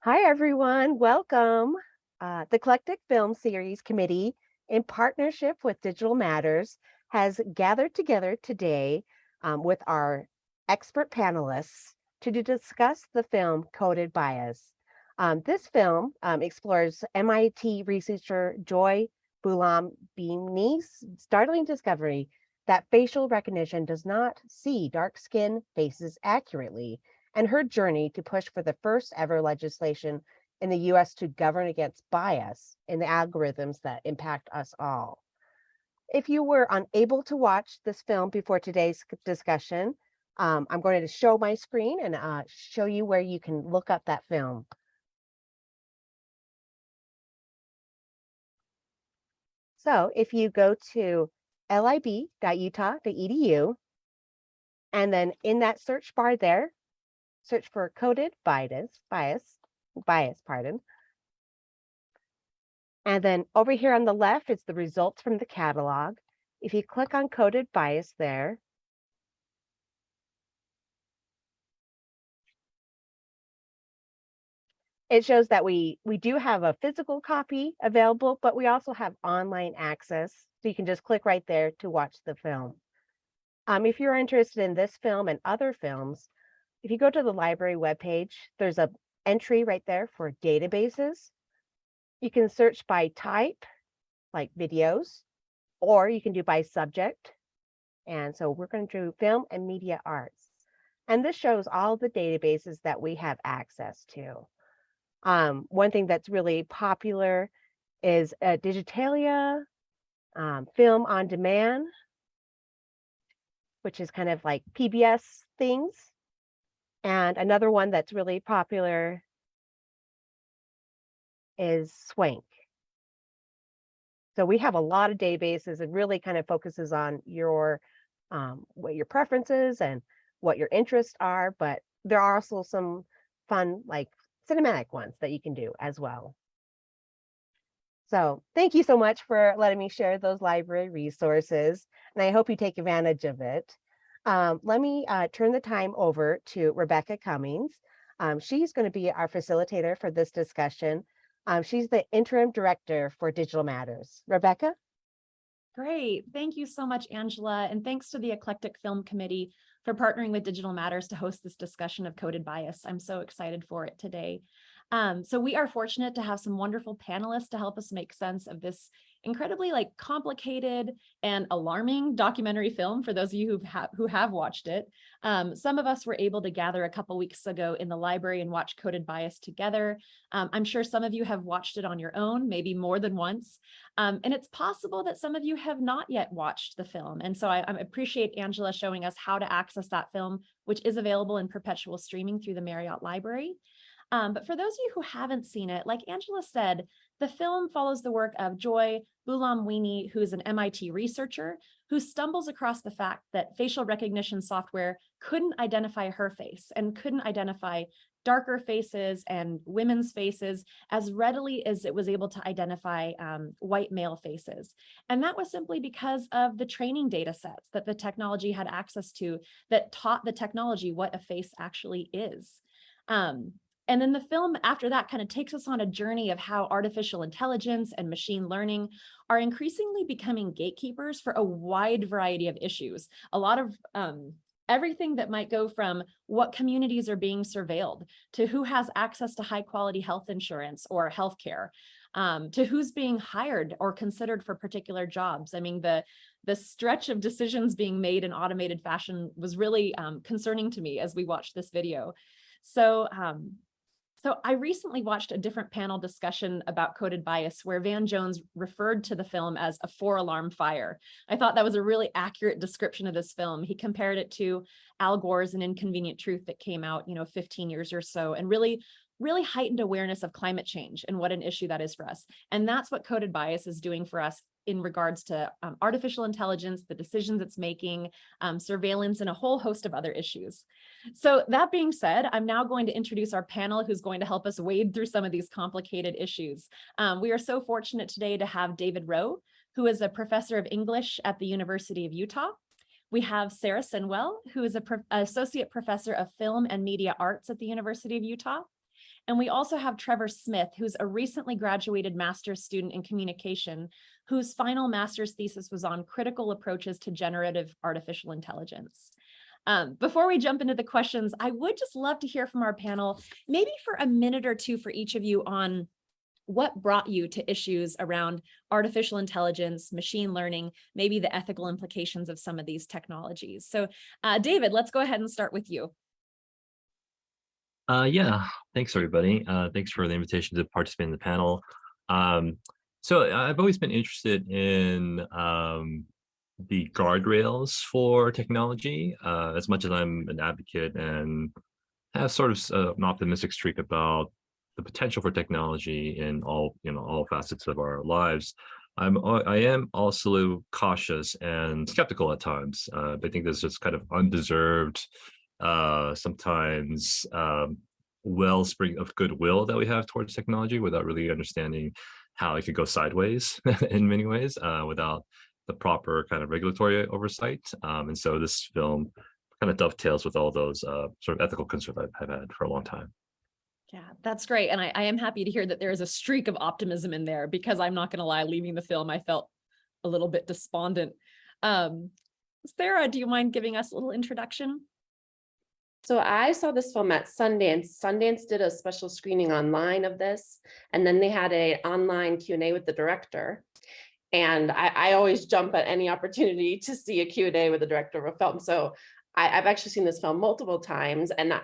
Hi, everyone. Welcome. The Eclectic Film Series Committee, in partnership with Digital Matters, has gathered together today with our expert panelists to discuss the film Coded Bias. This film explores MIT researcher Joy Buolamwini's startling discovery that facial recognition does not see dark-skinned faces accurately, and her journey to push for the first ever legislation in the US to govern against bias in the algorithms that impact us all. If you were unable to watch this film before today's discussion, I'm going to show my screen and show you where you can look up that film. So if you go to lib.utah.edu, and then in that search bar there, search for coded bias, pardon. And then over here on the left is the results from the catalog. If you click on coded bias there, it shows that we do have a physical copy available, but we also have online access. So you can just click right there to watch the film. If you're interested in this film and other films, if you go to the library webpage, there's a entry right there for databases. You can search by type, like videos, or you can do by subject. And so we're going to do film and media arts. And this shows all the databases that we have access to. One thing that's really popular is Digitalia, Film on Demand, which is kind of like PBS things. And another one that's really popular is Swank. So we have a lot of databases. It really kind of focuses on your what your preferences and what your interests are, but there are also some fun like cinematic ones that you can do as well. So thank you so much for letting me share those library resources, and I hope you take advantage of it. Let me turn the time over to Rebekah Cummings. She's going to be our facilitator for this discussion. She's the interim director for Digital Matters. Rebekah? Great. Thank you so much, Angela. And thanks to the Eclectic Film Committee for partnering with Digital Matters to host this discussion of coded bias. I'm so excited for it today. So we are fortunate to have some wonderful panelists to help us make sense of this incredibly complicated and alarming documentary film for those of you who have watched it. Some of us were able to gather a couple weeks ago in the library and watch Coded Bias together. I'm sure some of you have watched it on your own, maybe more than once. And it's possible that some of you have not yet watched the film. And so I appreciate Angela showing us how to access that film, which is available in perpetual streaming through the Marriott Library. But for those of you who haven't seen it, like Angela said, the film follows the work of Joy Buolamwini, who is an MIT researcher who stumbles across the fact that facial recognition software couldn't identify her face and couldn't identify darker faces and women's faces as readily as it was able to identify white male faces. And that was simply because of the training data sets that the technology had access to that taught the technology what a face actually is. And then the film after that kind of takes us on a journey of how artificial intelligence and machine learning are increasingly becoming gatekeepers for a wide variety of issues. A lot of everything that might go from what communities are being surveilled to who has access to high quality health insurance or healthcare, to who's being hired or considered for particular jobs. I mean, the stretch of decisions being made in automated fashion was really concerning to me as we watched this video. So I recently watched a different panel discussion about coded bias where Van Jones referred to the film as a 4-alarm fire. I thought that was a really accurate description of this film. He compared it to Al Gore's An Inconvenient Truth that came out, 15 years or so, and really heightened awareness of climate change and what an issue that is for us. And that's what coded bias is doing for us in regards to artificial intelligence, the decisions it's making, surveillance, and a whole host of other issues. So that being said, I'm now going to introduce our panel who's going to help us wade through some of these complicated issues. We are so fortunate today to have David Rowe, who is a professor of English at the University of Utah. We have Sarah Sinwell, who is an associate professor of film and media arts at the University of Utah. And we also have Trevor Smith, who's a recently graduated master's student in communication, whose final master's thesis was on critical approaches to generative artificial intelligence. Before we jump into the questions, I would just love to hear from our panel, maybe for a minute or two for each of you on what brought you to issues around artificial intelligence, machine learning, maybe the ethical implications of some of these technologies. So David, let's go ahead and start with you. Yeah, thanks everybody. Thanks for the invitation to participate in the panel. So I've always been interested in the guardrails for technology, as much as I'm an advocate and have sort of an optimistic streak about the potential for technology in all facets of our lives. I am also cautious and skeptical at times. I think there's just kind of undeserved, sometimes wellspring of goodwill that we have towards technology without really understanding how it could go sideways in many ways without the proper kind of regulatory oversight. And so this film kind of dovetails with all those sort of ethical concerns I've had for a long time. Yeah, that's great. And I am happy to hear that there is a streak of optimism in there, because I'm not going to lie, leaving the film, I felt a little bit despondent. Sarah, do you mind giving us a little introduction? So I saw this film at Sundance. Sundance did a special screening online of this, and then they had an online Q&A with the director. And I always jump at any opportunity to see a Q&A with the director of a film. So I've actually seen this film multiple times, and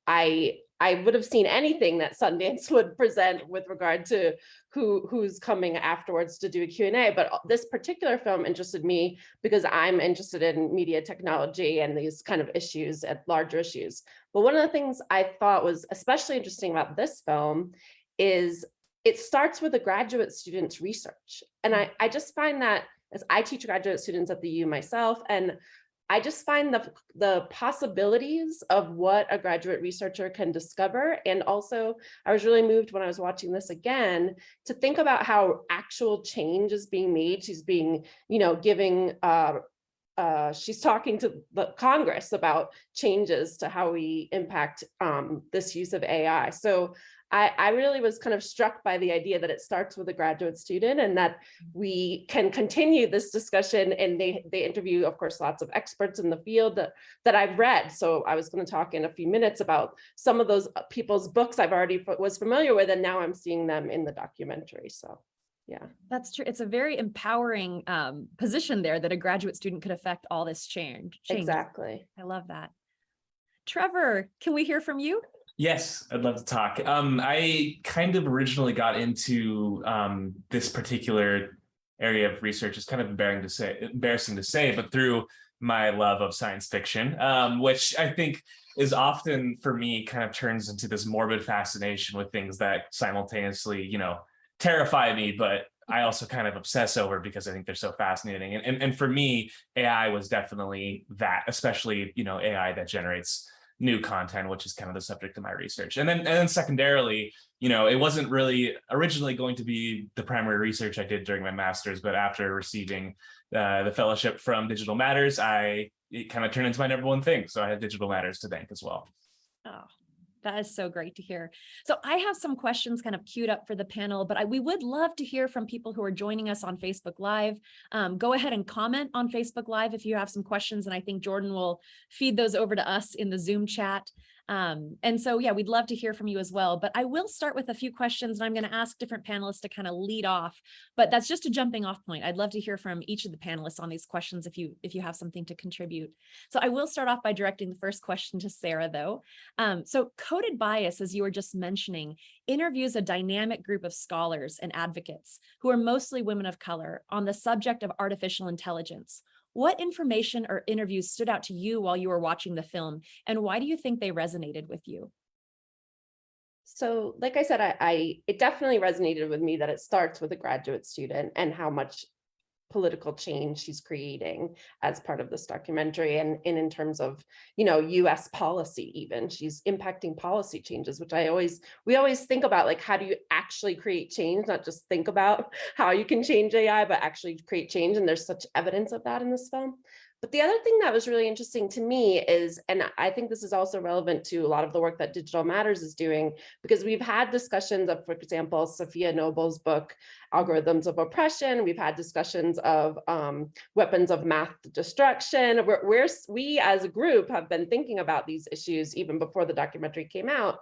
I would have seen anything that Sundance would present with regard to who's coming afterwards to do a Q&A. But this particular film interested me because I'm interested in media technology and these kind of issues, at larger issues. But one of the things I thought was especially interesting about this film is it starts with a graduate student's research. And I just find that, as I teach graduate students at the U myself, and I just find the possibilities of what a graduate researcher can discover. And also, I was really moved when I was watching this again to think about how actual change is being made. She's being, she's talking to the Congress about changes to how we impact this use of AI. So I really was kind of struck by the idea that it starts with a graduate student and that we can continue this discussion. And they interview, of course, lots of experts in the field that I've read. So I was going to talk in a few minutes about some of those people's books I've already was familiar with, and now I'm seeing them in the documentary. So yeah, that's true. It's a very empowering position there, that a graduate student could affect all this change. Exactly. I love that. Trevor, can we hear from you? Yes, I'd love to talk. I kind of originally got into this particular area of research. It's kind of embarrassing to say, but through my love of science fiction, which I think is often, for me, kind of turns into this morbid fascination with things that simultaneously, terrify me, but I also kind of obsess over because I think they're so fascinating. And for me, AI was definitely that, especially, AI that generates new content, which is kind of the subject of my research. And then secondarily, it wasn't really originally going to be the primary research I did during my master's, but after receiving the fellowship from Digital Matters, it kind of turned into my number one thing. So I had Digital Matters to thank as well. Oh, that is so great to hear. So I have some questions kind of queued up for the panel, but we would love to hear from people who are joining us on Facebook Live. Go ahead and comment on Facebook Live if you have some questions, and I think Jordan will feed those over to us in the Zoom chat. And so, yeah, we'd love to hear from you as well. But I will start with a few questions, and I'm going to ask different panelists to kind of lead off. But that's just a jumping off point. I'd love to hear from each of the panelists on these questions if you have something to contribute. So I will start off by directing the first question to Sarah, though. So Coded Bias, as you were just mentioning, interviews a dynamic group of scholars and advocates who are mostly women of color on the subject of artificial intelligence. What information or interviews stood out to you while you were watching the film, and why do you think they resonated with you? So, like I said, it definitely resonated with me that it starts with a graduate student and how much political change she's creating as part of this documentary, and in terms of US policy. Even she's impacting policy changes, which we always think about, like, how do you actually create change, not just think about how you can change AI, but actually create change. And there's such evidence of that in this film. But the other thing that was really interesting to me is, and I think this is also relevant to a lot of the work that Digital Matters is doing, because we've had discussions of, for example, Sophia Noble's book, Algorithms of Oppression. We've had discussions of weapons of mass destruction. We as a group have been thinking about these issues even before the documentary came out.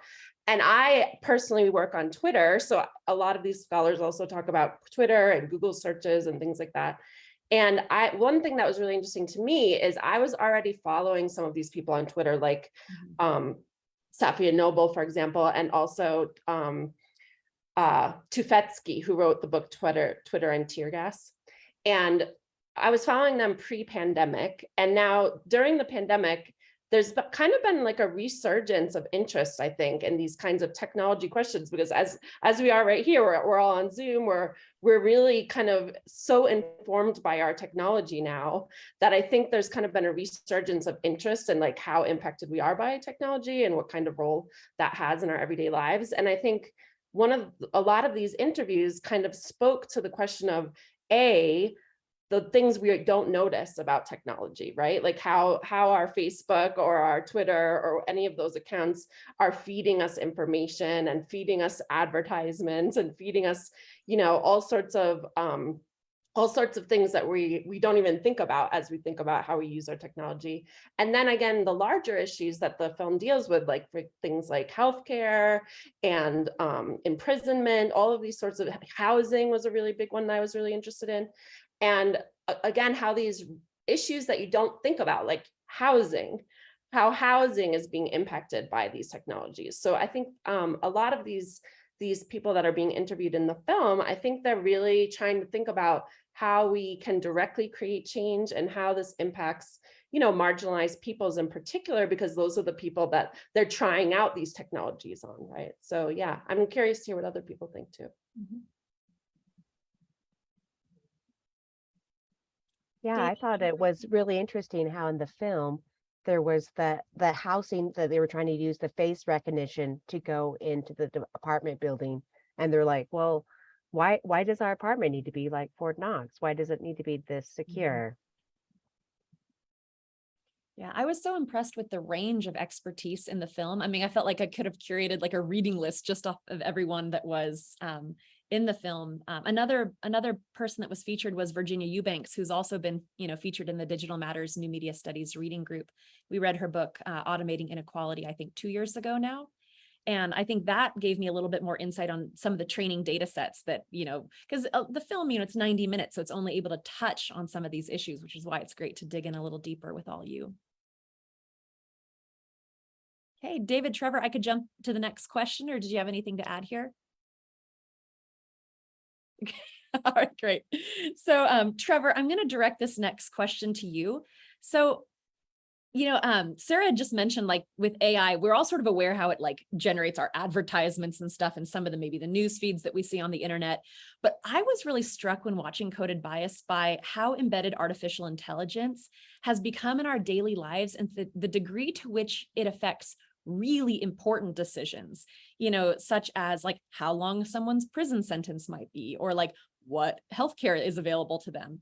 And I personally work on Twitter. So a lot of these scholars also talk about Twitter and Google searches and things like that. And one thing that was really interesting to me is I was already following some of these people on Twitter, like Safia Noble, for example, and also Tufetsky, who wrote the book Twitter and Tear Gas. And I was following them pre-pandemic. And now during the pandemic, there's kind of been like a resurgence of interest, I think, in these kinds of technology questions, because as we are right here, we're all on Zoom, we're really kind of so informed by our technology now that I think there's kind of been a resurgence of interest in like how impacted we are by technology and what kind of role that has in our everyday lives. And I think a lot of these interviews kind of spoke to the question of the things we don't notice about technology, right? Like how our Facebook or our Twitter or any of those accounts are feeding us information and feeding us advertisements and feeding us, all sorts of things that we don't even think about as we think about how we use our technology. And then again, the larger issues that the film deals with, like for things like healthcare and imprisonment, all of these sorts of housing was a really big one that I was really interested in. And again, how these issues that you don't think about, like how housing is being impacted by these technologies. So I think a lot of these people that are being interviewed in the film, I think they're really trying to think about how we can directly create change and how this impacts, marginalized peoples in particular, because those are the people that they're trying out these technologies on, right? So yeah, I'm curious to hear what other people think too. Mm-hmm. Yeah, I thought it was really interesting how in the film there was the housing that they were trying to use the face recognition to go into the apartment building, and they're like, well, why does our apartment need to be like Fort Knox? Why does it need to be this secure? Yeah, I was so impressed with the range of expertise in the film. I mean, I felt like I could have curated like a reading list just off of everyone that was in the film. Another person that was featured was Virginia Eubanks, who's also been, featured in the Digital Matters New Media Studies reading group. We read her book, Automating Inequality, I think 2 years ago now. And I think that gave me a little bit more insight on some of the training data sets that, because the film, it's 90 minutes, so it's only able to touch on some of these issues, which is why it's great to dig in a little deeper with all you. Okay, David, Trevor, I could jump to the next question, or did you have anything to add here? All right, great. So Trevor, I'm going to direct this next question to you. So, Sarah just mentioned, like with AI, we're all sort of aware how it like generates our advertisements and stuff, and some of maybe the news feeds that we see on the internet. But I was really struck when watching Coded Bias by how embedded artificial intelligence has become in our daily lives and the degree to which it affects really important decisions, such as like how long someone's prison sentence might be, or like what healthcare is available to them.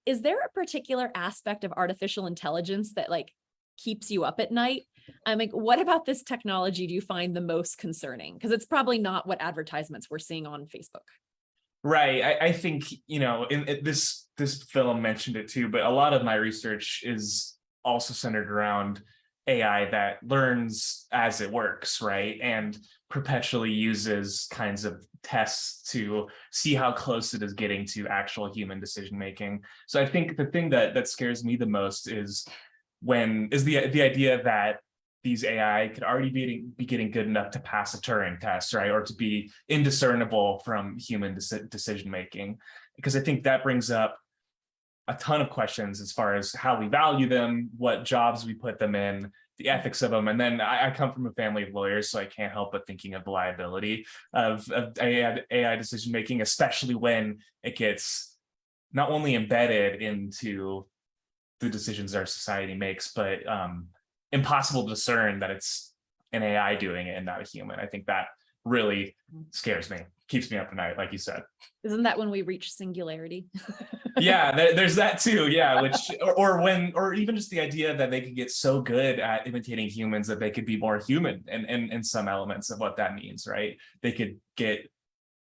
Is there a particular aspect of artificial intelligence that like keeps you up at night? I'm like, what about this technology do you find the most concerning? Because it's probably not what advertisements we're seeing on Facebook. Right. I think, this film mentioned it too, but a lot of my research is also centered around AI that learns as it works, right? And perpetually uses kinds of tests to see how close it is getting to actual human decision making. So I think the thing that scares me the most is the idea that these AI could already be getting good enough to pass a Turing test, right? Or to be indiscernible from human decision making. Because I think that brings up a ton of questions as far as how we value them, what jobs we put them in, the ethics of them. And then I come from a family of lawyers, so I can't help but thinking of the liability of AI decision making, especially when it gets not only embedded into the decisions our society makes, but impossible to discern that it's an AI doing it and not a human. I think that really scares me, keeps me up at night, like you said. Isn't that when we reach singularity? Yeah, there's that too. Yeah, or even just the idea that they could get so good at imitating humans that they could be more human and some elements of what that means, right? They could get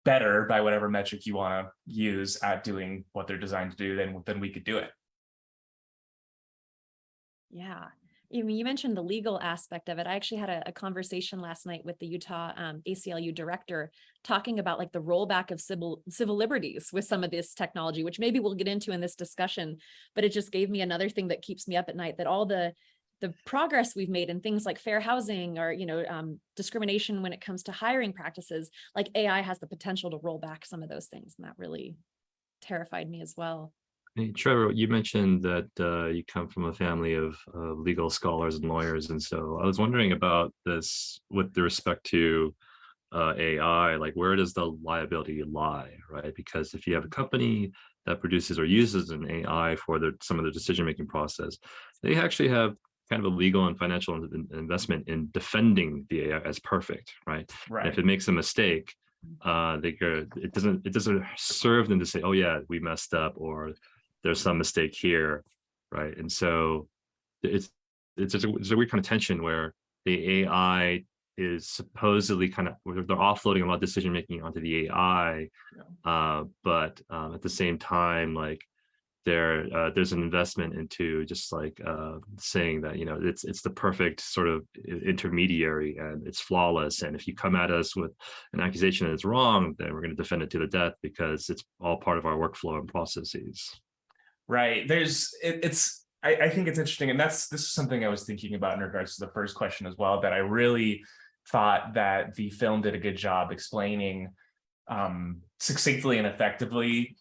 better by whatever metric you want to use at doing what they're designed to do than we could do it. Yeah. You mentioned the legal aspect of it. I actually had a conversation last night with the Utah ACLU director talking about like the rollback of civil liberties with some of this technology, which maybe we'll get into in this discussion, but it just gave me another thing that keeps me up at night, that all the progress we've made in things like fair housing or, discrimination when it comes to hiring practices, like AI has the potential to roll back some of those things. And that really terrified me as well. Hey, Trevor, you mentioned that you come from a family of legal scholars and lawyers, and so I was wondering about this with respect to AI, like where does the liability lie, right? Because if you have a company that produces or uses an AI for some of the decision-making process, they actually have kind of a legal and financial investment in defending the AI as perfect, right? Right. And if it makes a mistake, it doesn't serve them to say, oh yeah, we messed up, or there's some mistake here, right? And so it's a weird kind of tension where the AI is supposedly they're offloading a lot of decision making onto the AI, but at the same time, like there's an investment into just like saying that it's the perfect sort of intermediary and it's flawless, and if you come at us with an accusation that it's wrong, then we're going to defend it to the death because it's all part of our workflow and processes. Right. I think it's interesting. And this is something I was thinking about in regards to the first question as well, that I really thought that the film did a good job explaining succinctly and effectively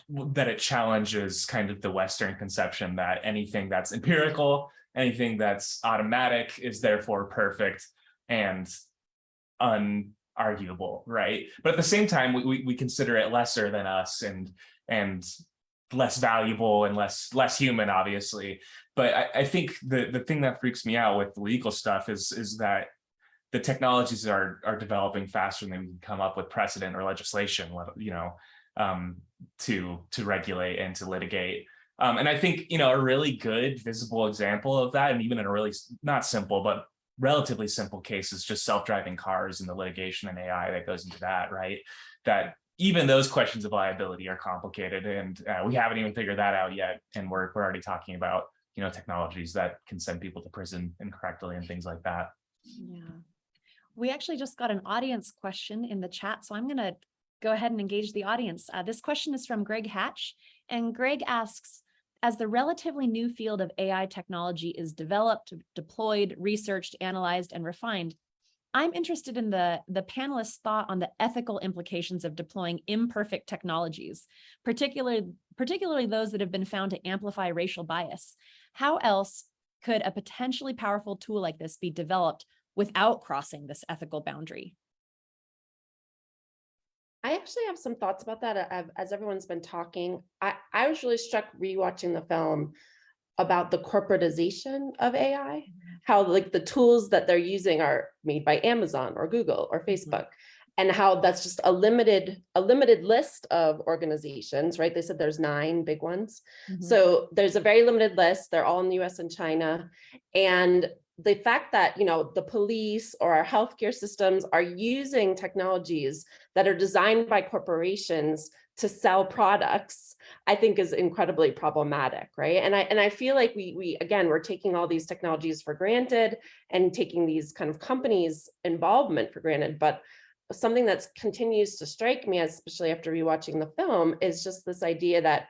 that it challenges kind of the Western conception that anything that's empirical, anything that's automatic is therefore perfect and unarguable, right? But at the same time, we consider it lesser than us and less valuable and less human, obviously. But I think the thing that freaks me out with the legal stuff is that the technologies are developing faster than we can come up with precedent or legislation, to regulate and to litigate. And I think, a really good visible example of that, and even in a really not simple, but relatively simple case, is just self-driving cars and the litigation and AI that goes into that, right? That even those questions of liability are complicated, and we haven't even figured that out yet. And we're already talking about, technologies that can send people to prison incorrectly and things like that. Yeah. We actually just got an audience question in the chat, so I'm going to go ahead and engage the audience. This question is from Greg Hatch, and Greg asks, as the relatively new field of AI technology is developed, deployed, researched, analyzed, and refined, I'm interested in the panelists' thought on the ethical implications of deploying imperfect technologies, particularly those that have been found to amplify racial bias. How else could a potentially powerful tool like this be developed without crossing this ethical boundary? I actually have some thoughts about that as everyone's been talking. I was really struck rewatching the film about the corporatization of AI, how like the tools that they're using are made by Amazon or Google or Facebook, and how that's just a limited list of organizations, right? They said there's 9 big ones. So there's a very limited list. They're all in the US and China. And the fact that, the police or our healthcare systems are using technologies that are designed by corporations to sell products, I think is incredibly problematic, right? And I feel like we're taking all these technologies for granted and taking these kind of companies' involvement for granted. But something that continues to strike me, especially after rewatching the film, is just this idea that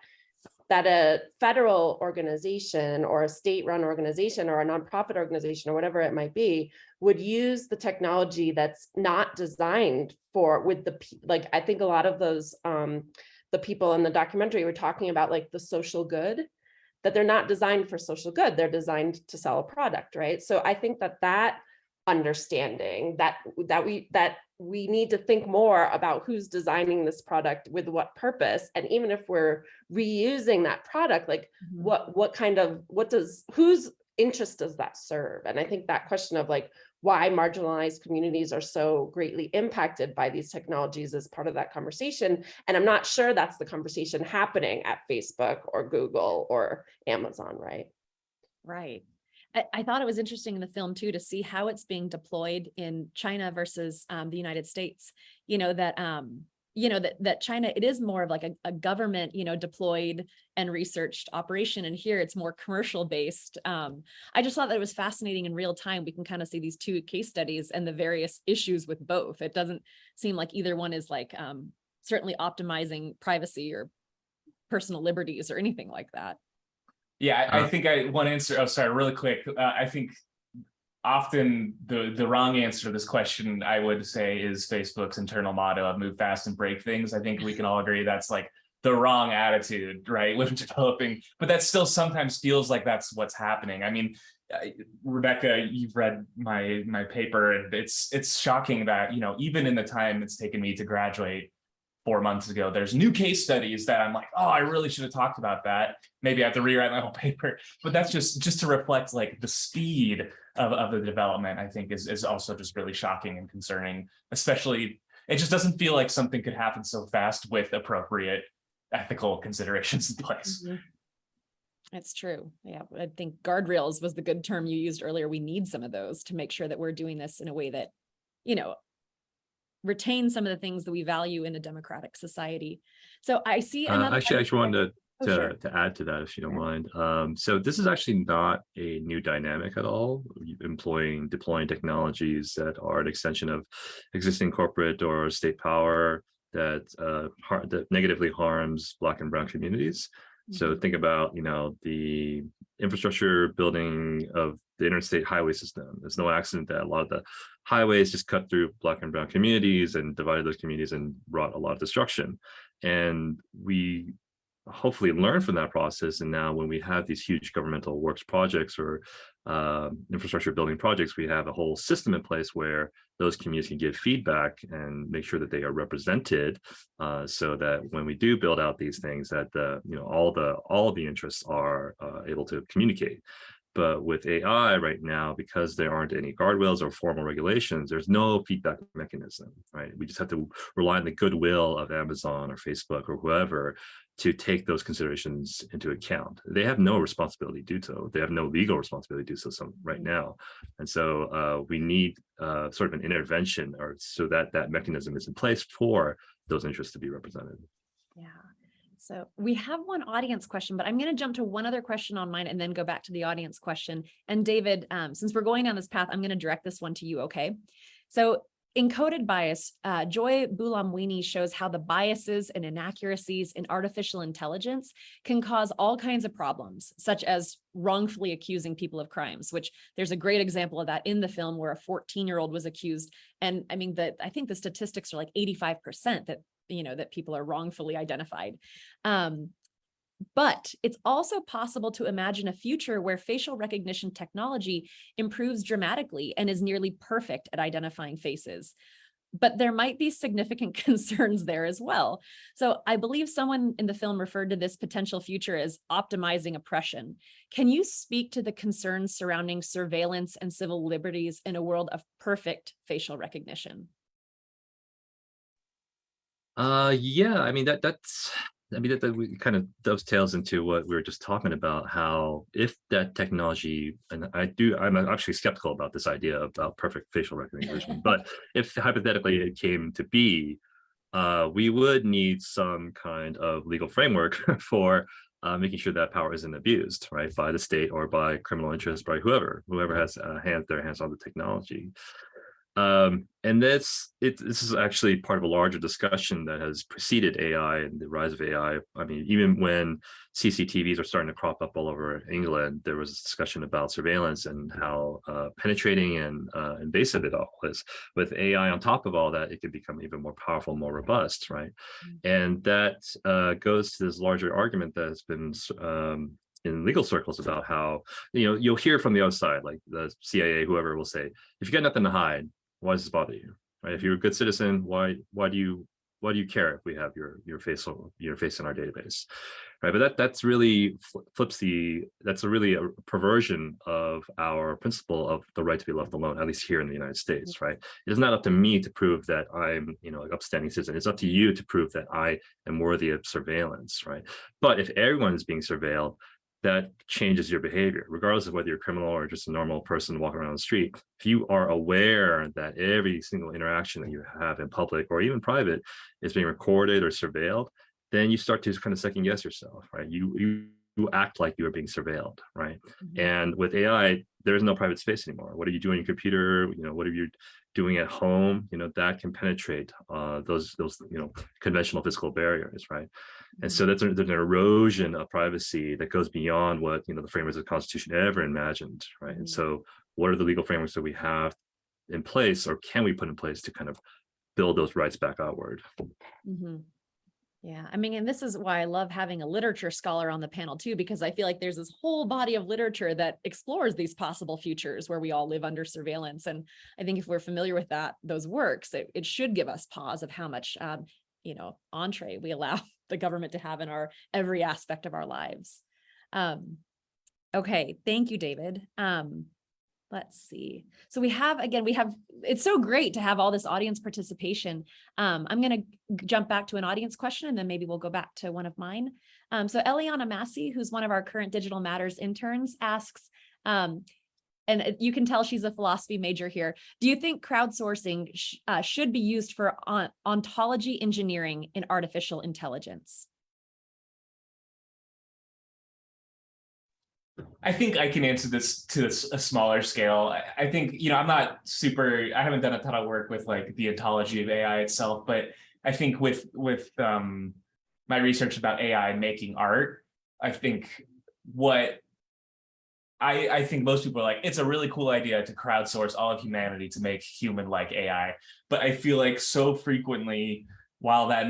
a federal organization or a state-run organization or a nonprofit organization or whatever it might be would use the technology that's not designed I think a lot of those the people in the documentary were talking about like the social good, that they're not designed for social good, they're designed to sell a product, right? So I think that understanding that we need to think more about who's designing this product with what purpose, and even if we're reusing that product, like whose interest does that serve? And I think that question of like, why marginalized communities are so greatly impacted by these technologies as part of that conversation. And I'm not sure that's the conversation happening at Facebook or Google or Amazon, right? Right. I thought it was interesting in the film too to see how it's being deployed in China versus the United States. That China, it is more of like a government, deployed and researched operation. And here it's more commercial based. I just thought that it was fascinating in real time. We can kind of see these two case studies and the various issues with both. It doesn't seem like either one is like certainly optimizing privacy or personal liberties or anything like that. Yeah, I think one answer. Oh, sorry, really quick. I think often the wrong answer to this question, I would say, is Facebook's internal motto of move fast and break things. I think we can all agree that's like the wrong attitude, right, when developing, but that still sometimes feels like that's what's happening. I mean, Rebekah, you've read my paper, and it's shocking that, even in the time it's taken me to graduate 4 months ago, there's new case studies that I'm like, oh, I really should have talked about that. Maybe I have to rewrite my whole paper, but that's just to reflect like the speed of the development, I think is also just really shocking and concerning. Especially, it just doesn't feel like something could happen so fast with appropriate ethical considerations in place. Mm-hmm. It's true. Yeah, I think guardrails was the good term you used earlier. We need some of those to make sure that we're doing this in a way that, retain some of the things that we value in a democratic society. So I see another. Actually, I actually wanted sure. to add to that, if you don't mind. So this is actually not a new dynamic at all. Deploying technologies that are an extension of existing corporate or state power that negatively harms Black and Brown communities. So think about, the infrastructure building of the interstate highway system. It's no accident that a lot of the highways just cut through Black and Brown communities and divided those communities and brought a lot of destruction. And we hopefully learn from that process. And now when we have these huge governmental works projects or infrastructure building projects, we have a whole system in place where those communities can give feedback and make sure that they are represented, so that when we do build out these things, that all the interests are able to communicate. But with AI right now, because there aren't any guardrails or formal regulations, there's no feedback mechanism, right? We just have to rely on the goodwill of Amazon or Facebook or whoever to take those considerations into account. They have no responsibility to do so. They have no legal responsibility to do so right now. And so we need sort of an intervention, or so that mechanism is in place for those interests to be represented. Yeah. So we have one audience question, but I'm going to jump to one other question on mine and then go back to the audience question. And David, since we're going down this path, I'm going to direct this one to you, okay? So in Coded Bias, Joy Buolamwini shows how the biases and inaccuracies in artificial intelligence can cause all kinds of problems, such as wrongfully accusing people of crimes, which there's a great example of that in the film where a 14-year-old was accused. And I mean, I think the statistics are like 85% that people are wrongfully identified. But it's also possible to imagine a future where facial recognition technology improves dramatically and is nearly perfect at identifying faces. But there might be significant concerns there as well. So I believe someone in the film referred to this potential future as optimizing oppression. Can you speak to the concerns surrounding surveillance and civil liberties in a world of perfect facial recognition? Yeah, I mean that kind of dovetails into what we were just talking about, how if that technology, and I'm actually skeptical about this idea about perfect facial recognition, but if hypothetically it came to be, we would need some kind of legal framework for making sure that power isn't abused, right, by the state or by criminal interests, by whoever has their hands on the technology. And this is actually part of a larger discussion that has preceded AI and the rise of AI. I mean, even when CCTVs are starting to crop up all over England, there was a discussion about surveillance and how penetrating and invasive it all is. With AI on top of all that, it could become even more powerful, more robust, right? And that goes to this larger argument that has been in legal circles about how, you'll hear from the other side, like the CIA, whoever will say, if you got nothing to hide, why does this bother you? Right? If you're a good citizen, why do you why do you care if we have your face in our database, right? But that's really that's really a perversion of our principle of the right to be left alone, at least here in the United States, right? It is not up to me to prove that I'm, an upstanding citizen. It's up to you to prove that I am worthy of surveillance, right? But if everyone is being surveilled, that changes your behavior, regardless of whether you're a criminal or just a normal person walking around the street. If you are aware that every single interaction that you have in public or even private is being recorded or surveilled, then you start to kind of second guess yourself, right? You act like you are being surveilled, right? Mhm. And with AI, there is no private space anymore. What are you doing on your computer? What are you doing at home? That can penetrate those conventional physical barriers, right? And so there's an erosion of privacy that goes beyond what the framers of the Constitution ever imagined, right? And so, what are the legal frameworks that we have in place, or can we put in place to kind of build those rights back outward? Mm-hmm. Yeah, I mean, and this is why I love having a literature scholar on the panel too, because I feel like there's this whole body of literature that explores these possible futures where we all live under surveillance. And I think if we're familiar with those works, it should give us pause of how much, entree we allow the government to have in every aspect of our lives. Okay, thank you, David. Let's see. So it's so great to have all this audience participation. I'm going to jump back to an audience question, and then maybe we'll go back to one of mine. So Eliana Massey, who's one of our current Digital Matters interns, asks, and you can tell she's a philosophy major here, do you think crowdsourcing should be used for ontology engineering in artificial intelligence? I think I can answer this to a smaller scale. I think, I haven't done a ton of work with like the ontology of AI itself, but I think with my research about AI making art, I think I think most people are like, it's a really cool idea to crowdsource all of humanity to make human-like AI. But I feel like so frequently, while that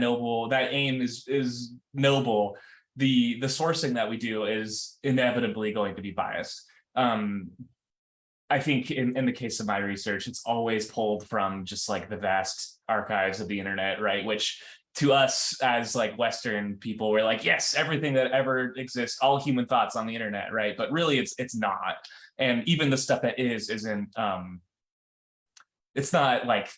aim is noble, the sourcing that we do is inevitably going to be biased. I think in the case of my research, it's always pulled from just like the vast archives of the internet, right? Which to us as like Western people, we're like, yes, everything that ever exists, all human thoughts on the internet, right? But really it's not. And even the stuff that isn't, it's not like,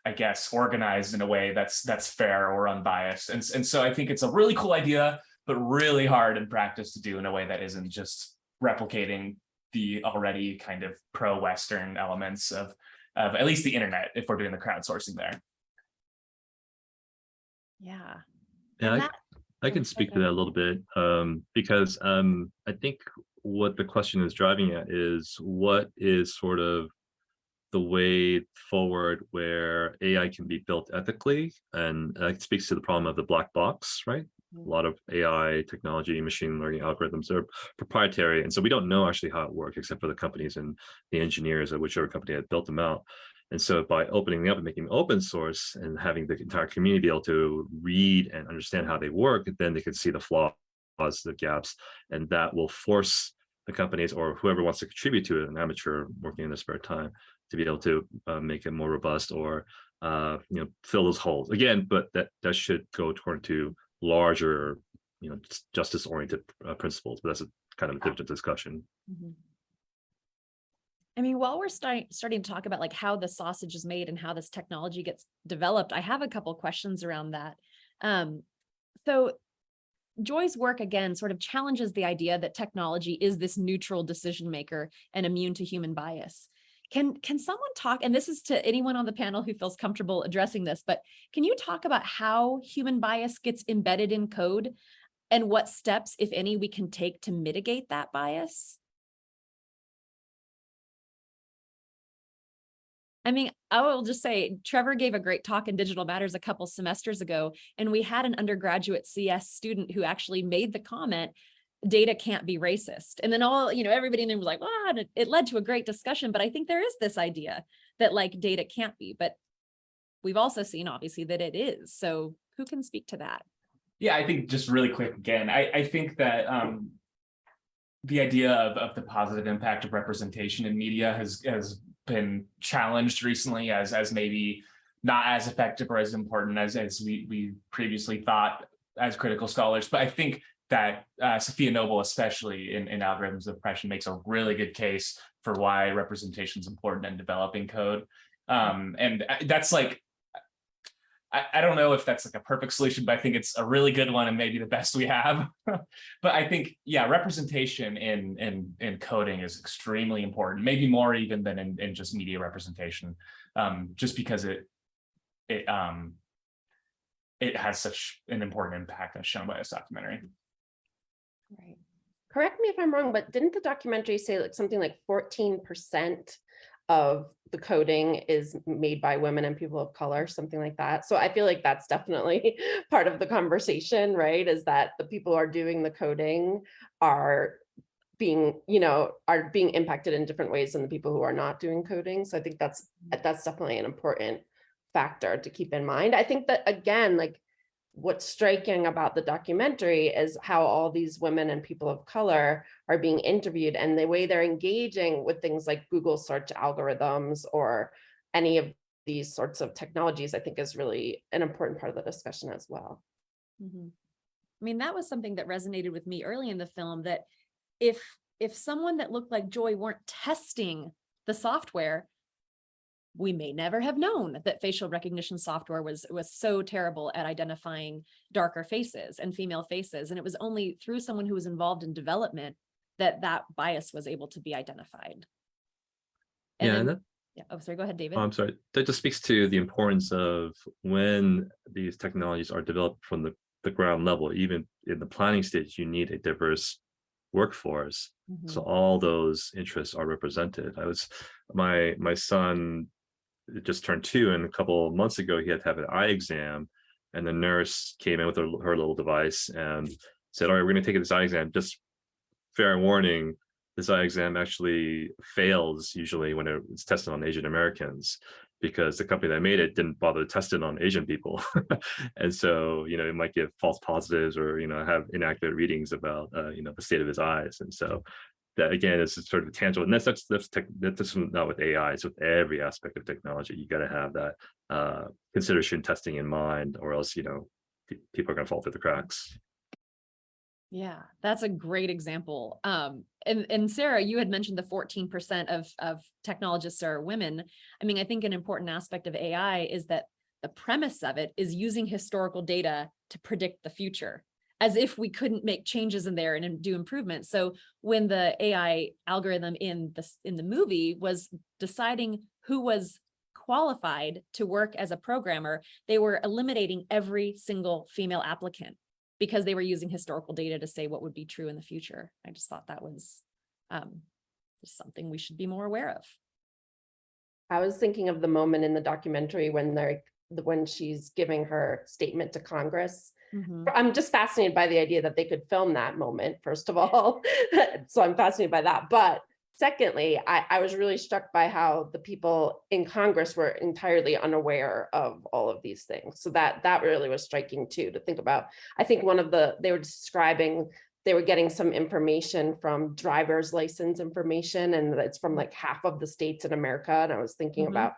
I guess, organized in a way that's fair or unbiased. And so I think it's a really cool idea, but really hard in practice to do in a way that isn't just replicating the already kind of pro-Western elements of at least the internet, if we're doing the crowdsourcing there. Yeah. Yeah, I can speak to that a little bit, because I think what the question is driving at is what is sort of the way forward where AI can be built ethically, and it speaks to the problem of the black box, right? A lot of AI technology, machine learning algorithms are proprietary, and so we don't know actually how it works, except for the companies and the engineers at whichever company had built them out. And so by opening them up and making them open source and having the entire community be able to read and understand how they work, then they can see the flaws, the gaps, and that will force the companies or whoever wants to contribute to it, an amateur working in their spare time, to be able to make it more robust or fill those holes again. But that should go toward to larger justice-oriented principles, but that's a kind of a different discussion. Mm-hmm. I mean, while we're starting to talk about like how the sausage is made and how this technology gets developed, I have a couple questions around that. So Joy's work again sort of challenges the idea that technology is this neutral decision maker and immune to human bias. Can someone talk, and this is to anyone on the panel who feels comfortable addressing this, but can you talk about how human bias gets embedded in code and what steps, if any, we can take to mitigate that bias? I mean, I will just say, Trevor gave a great talk in Digital Matters a couple semesters ago, and we had an undergraduate CS student who actually made the comment, data can't be racist. And then everybody in there was like, well, and it led to a great discussion, but I think there is this idea that like data can't be, but we've also seen obviously that it is. So who can speak to that? Yeah, I think just really quick again, I think that the idea of the positive impact of representation in media has been challenged recently as maybe not as effective or as important as we previously thought as critical scholars. But I think that Sophia Noble, especially in Algorithms of Oppression, makes a really good case for why representation is important in developing code. And that's like, I don't know if that's like a perfect solution, but I think it's a really good one and maybe the best we have. But I think, yeah, representation in coding is extremely important, maybe more even than in just media representation, just because it has such an important impact as shown by this documentary. Right. Correct me if I'm wrong, but didn't the documentary say like something like 14% of the coding is made by women and people of color, something like that? So I feel like that's definitely part of the conversation, right? Is that the people who are doing the coding are being impacted in different ways than the people who are not doing coding. So I think that's definitely an important factor to keep in mind. I think that, again, like, what's striking about the documentary is how all these women and people of color are being interviewed, and the way they're engaging with things like Google search algorithms or any of these sorts of technologies, I think is really an important part of the discussion as well. Mm-hmm. I mean, that was something that resonated with me early in the film, that if someone that looked like Joy weren't testing the software, we may never have known that facial recognition software was so terrible at identifying darker faces and female faces. And it was only through someone who was involved in development that bias was able to be identified. Oh, sorry, go ahead, David. I'm sorry. That just speaks to the importance of when these technologies are developed from the ground level. Even in the planning stage, you need a diverse workforce. Mm-hmm. So all those interests are represented. My son just turned 2, and a couple of months ago he had to have an eye exam, and the nurse came in with her little device and said, all right, we're going to take this eye exam. Just fair warning, this eye exam actually fails usually when it's tested on Asian Americans, because the company that made it didn't bother to test it on Asian people. And so, it might give false positives or, have inaccurate readings about, the state of his eyes. And so that, again, is sort of tangible. And that's not with AI, it's with every aspect of technology. You got to have that consideration testing in mind, or else, people are going to fall through the cracks. Yeah, that's a great example. And Sarah, you had mentioned the 14% of technologists are women. I mean, I think an important aspect of AI is that the premise of it is using historical data to predict the future, as if we couldn't make changes in there and do improvements. So when the AI algorithm in the movie was deciding who was qualified to work as a programmer, they were eliminating every single female applicant, because they were using historical data to say what would be true in the future. I just thought that was just something we should be more aware of. I was thinking of the moment in the documentary when she's giving her statement to Congress. Mm-hmm. I'm just fascinated by the idea that they could film that moment, first of all. So I'm fascinated by that. But secondly, I was really struck by how the people in Congress were entirely unaware of all of these things. So that really was striking too, to think about. I think they were describing, they were getting some information from driver's license information, and it's from like half of the states in America. And I was thinking mm-hmm. about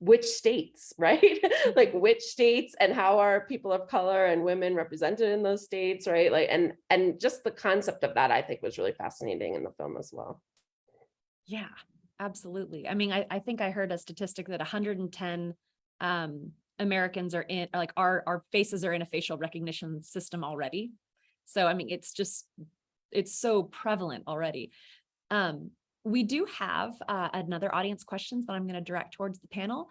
which states, right? Like which states, and how are people of color and women represented in those states, right? Like, and just the concept of that, I think, was really fascinating in the film as well. Yeah, absolutely. I mean, I think I heard a statistic that 110 Americans are in, like, our faces are in a facial recognition system already. So, I mean, it's so prevalent already. We do have another audience questions that I'm going to direct towards the panel.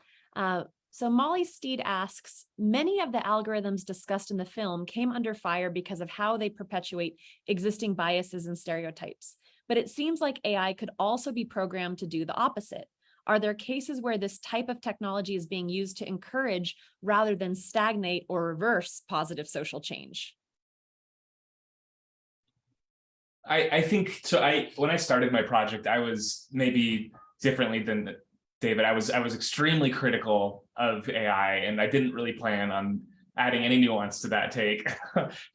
So Molly Steed asks, many of the algorithms discussed in the film came under fire because of how they perpetuate existing biases and stereotypes. But it seems like AI could also be programmed to do the opposite. Are there cases where this type of technology is being used to encourage rather than stagnate or reverse positive social change? I think so. When I started my project, I was maybe differently than David. I was extremely critical of AI, and I didn't really plan on adding any nuance to that take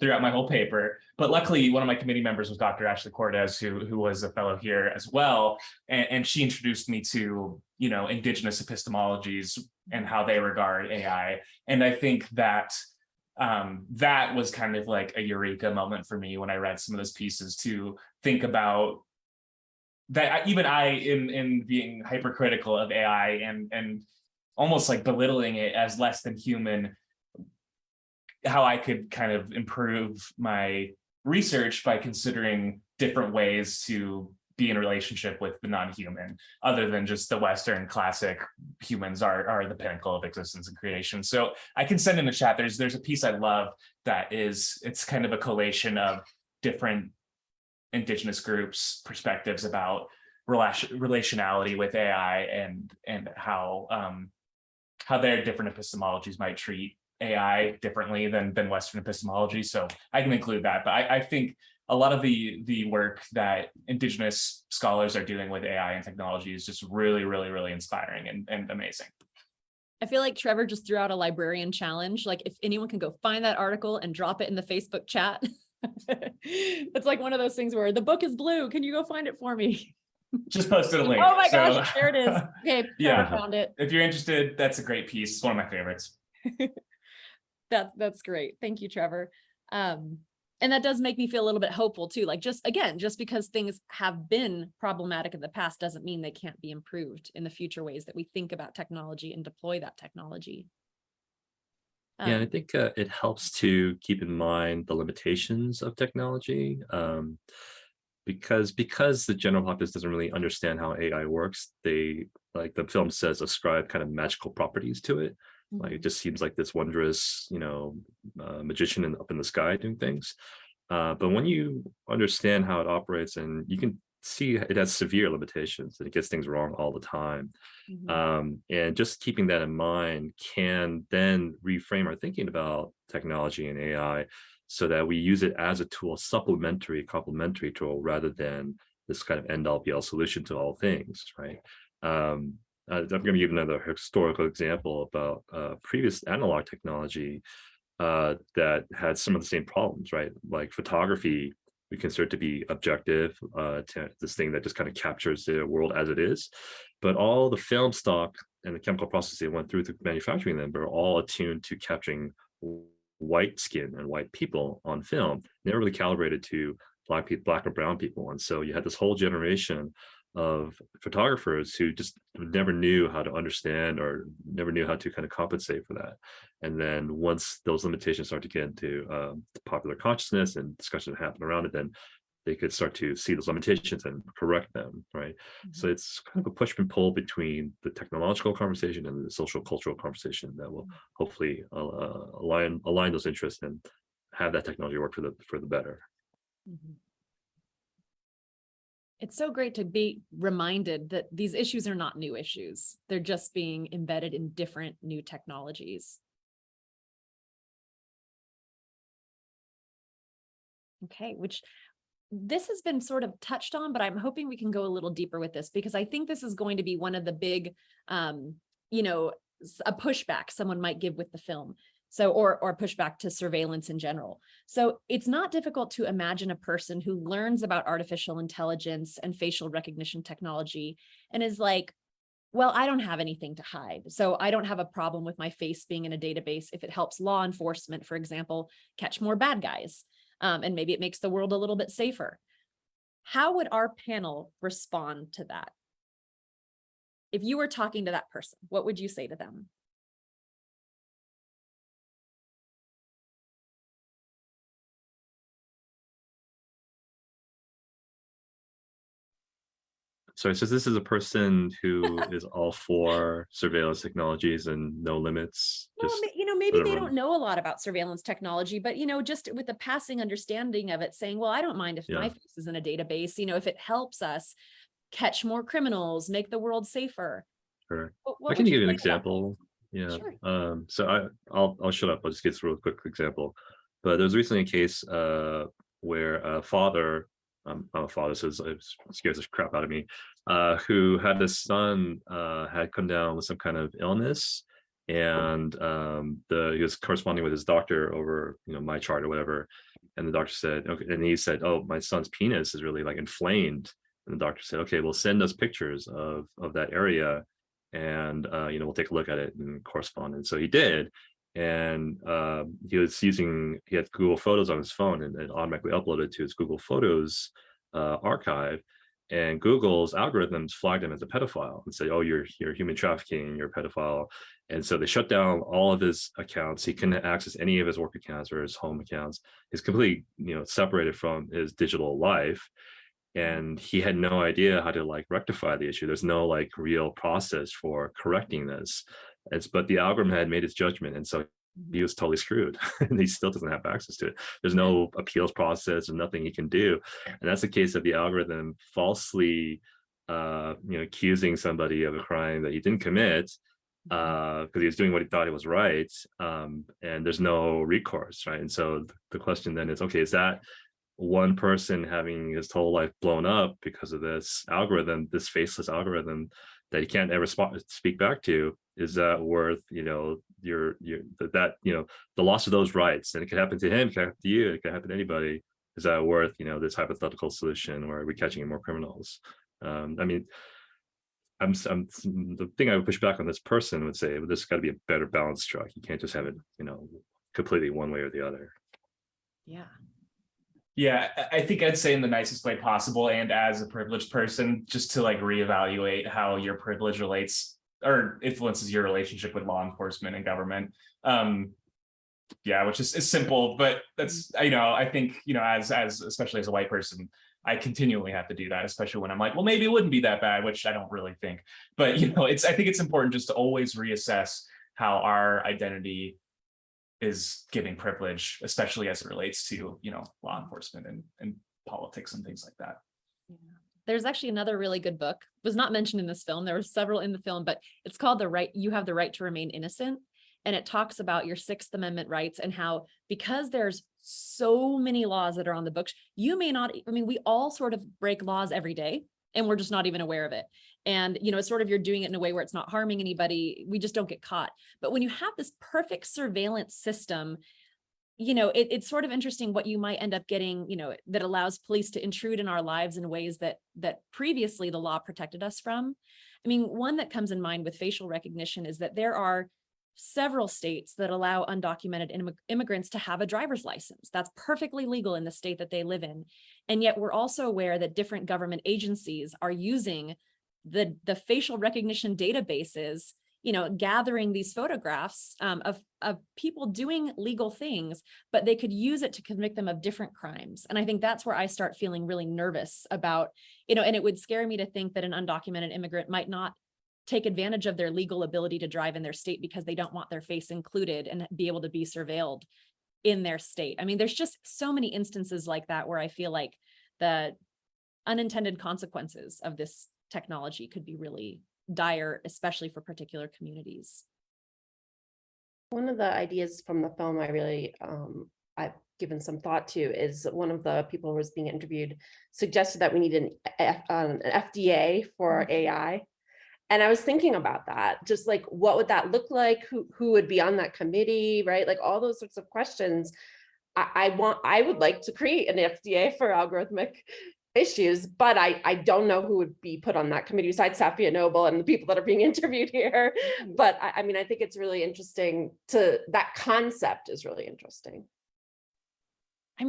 throughout my whole paper. But luckily, one of my committee members was Dr. Ashley Cortez, who was a fellow here as well. And she introduced me to, indigenous epistemologies and how they regard AI. And I think that that was kind of like a eureka moment for me when I read some of those pieces, to think about that. Even I, in being hypercritical of AI and almost like belittling it as less than human, how I could kind of improve my research by considering different ways to be in a relationship with the non-human, other than just the Western classic humans are the pinnacle of existence and creation. So I can send in the chat. There's a piece I love that it's kind of a collation of different indigenous groups' perspectives about relationality with AI and how their different epistemologies might treat AI differently than Western epistemology. So I can include that. But I think a lot of the work that indigenous scholars are doing with AI and technology is just really, really, really inspiring and amazing. I feel like Trevor just threw out a librarian challenge. Like, if anyone can go find that article and drop it in the Facebook chat. It's like one of those things where the book is blue. Can you go find it for me? Just posted a link. Oh my gosh, there it is. Okay, Yeah. Trevor found it. If you're interested, that's a great piece. It's one of my favorites. That's great. Thank you, Trevor. And that does make me feel a little bit hopeful too. Like, just because things have been problematic in the past doesn't mean they can't be improved in the future ways that we think about technology and deploy that technology. Yeah, I think it helps to keep in mind the limitations of technology, because the general populace doesn't really understand how AI works. They, like the film says, ascribe kind of magical properties to it. Like, it just seems like this wondrous, magician up in the sky doing things. But when you understand how it operates, and you can see it has severe limitations and it gets things wrong all the time. And just keeping that in mind can then reframe our thinking about technology and AI, so that we use it as a tool, complementary tool, rather than this kind of end all be all solution to all things, right? I'm going to give another historical example about previous analog technology that had some of the same problems, right? Like photography, we consider it to be objective, to this thing that just kind of captures the world as it is. But all the film stock and the chemical process they went through manufacturing them were all attuned to capturing white skin and white people on film, never really calibrated to black or brown people. And so you had this whole generation of photographers who just never knew how to understand, or never knew how to kind of compensate for that. And then once those limitations start to get into the popular consciousness and discussion that happened around it, then they could start to see those limitations and correct them, right? So it's kind of a push and pull between the technological conversation and the social cultural conversation that will hopefully align those interests and have that technology work for the better. It's so great to be reminded that these issues are not new issues. They're just being embedded in different new technologies. Okay, which this has been sort of touched on, but I'm hoping we can go a little deeper with this, because I think this is going to be one of the big, a pushback someone might give with the film. So, or pushback to surveillance in general. So it's not difficult to imagine a person who learns about artificial intelligence and facial recognition technology and is like, well, I don't have anything to hide. So I don't have a problem with my face being in a database if it helps law enforcement, for example, catch more bad guys. And maybe it makes the world a little bit safer. How would our panel respond to that? If you were talking to that person, what would you say to them? Sorry, so this is a person who is all for surveillance technologies and no limits. Well, Just maybe they whatever. don't know a lot about surveillance technology, but, just with the passing understanding of it, saying, well, I don't mind if my face is in a database, if it helps us catch more criminals, make the world safer. Sure. What I can would you give you an say to that? example. Yeah. Sure. So I'll shut up. I'll just give this a real quick example. But there was recently a case where a father, I'm a father, so it scares the crap out of me, who had his son had come down with some kind of illness, and he was corresponding with his doctor over my chart or whatever, and the doctor said, okay, and he said, oh, my son's penis is really like inflamed, and the doctor said, okay, well, send us pictures of that area, and we'll take a look at it and correspond. And so he did, and he had Google Photos on his phone, and it automatically uploaded to his Google Photos archive. And Google's algorithms flagged him as a pedophile and said, oh, you're human trafficking, you're a pedophile. And so they shut down all of his accounts. He couldn't access any of his work accounts or his home accounts. He's completely, separated from his digital life. And he had no idea how to like rectify the issue. There's no like real process for correcting this. But the algorithm had made its judgment. And so he was totally screwed, and he still doesn't have access to it. There's no appeals process and nothing he can do. And that's the case of the algorithm falsely accusing somebody of a crime that he didn't commit because he was doing what he thought it was right, and there's no recourse, right? And so the question then is, okay, is that one person having his whole life blown up because of this algorithm, this faceless algorithm that he can't ever speak back to? Is that worth the loss of those rights? And it could happen to him, it could happen to you, it could happen to anybody. Is that worth this hypothetical solution, or are we catching more criminals? The thing I would push back on this person would say, well, there's got to be a better balance track. You can't just have it completely one way or the other. Yeah, I think I'd say in the nicest way possible, and as a privileged person, just to like reevaluate how your privilege relates or influences your relationship with law enforcement and government. Which is simple, but that's, I think, as especially as a white person, I continually have to do that, especially when I'm like, well, maybe it wouldn't be that bad, which I don't really think. But, I think it's important just to always reassess how our identity is giving privilege, especially as it relates to, law enforcement and politics and things like that. Yeah. There's actually another really good book, was not mentioned in this film. There were several in the film, but it's called You Have the Right to Remain Innocent. And it talks about your Sixth Amendment rights and how, because there's so many laws that are on the books, you may not, we all sort of break laws every day and we're just not even aware of it. And, it's sort of, you're doing it in a way where it's not harming anybody. We just don't get caught. But when you have this perfect surveillance system, it's sort of interesting what you might end up getting, that allows police to intrude in our lives in ways that previously the law protected us from. One that comes in mind with facial recognition is that there are several states that allow undocumented immigrants to have a driver's license. That's perfectly legal in the state that they live in. And yet we're also aware that different government agencies are using the facial recognition databases, gathering these photographs of people doing legal things, but they could use it to convict them of different crimes. And I think that's where I start feeling really nervous about, and it would scare me to think that an undocumented immigrant might not take advantage of their legal ability to drive in their state because they don't want their face included and be able to be surveilled in their state. There's just so many instances like that where I feel like the unintended consequences of this technology could be really dire, especially for particular communities. One of the ideas from the film I've given some thought to is one of the people who was being interviewed suggested that we need an FDA for AI. And I was thinking about that, just like, what would that look like? Who would be on that committee, right? Like all those sorts of questions. I would like to create an FDA for algorithmic issues, but I don't know who would be put on that committee besides Safia Noble and the people that are being interviewed here. But I think it's really interesting that concept is really interesting.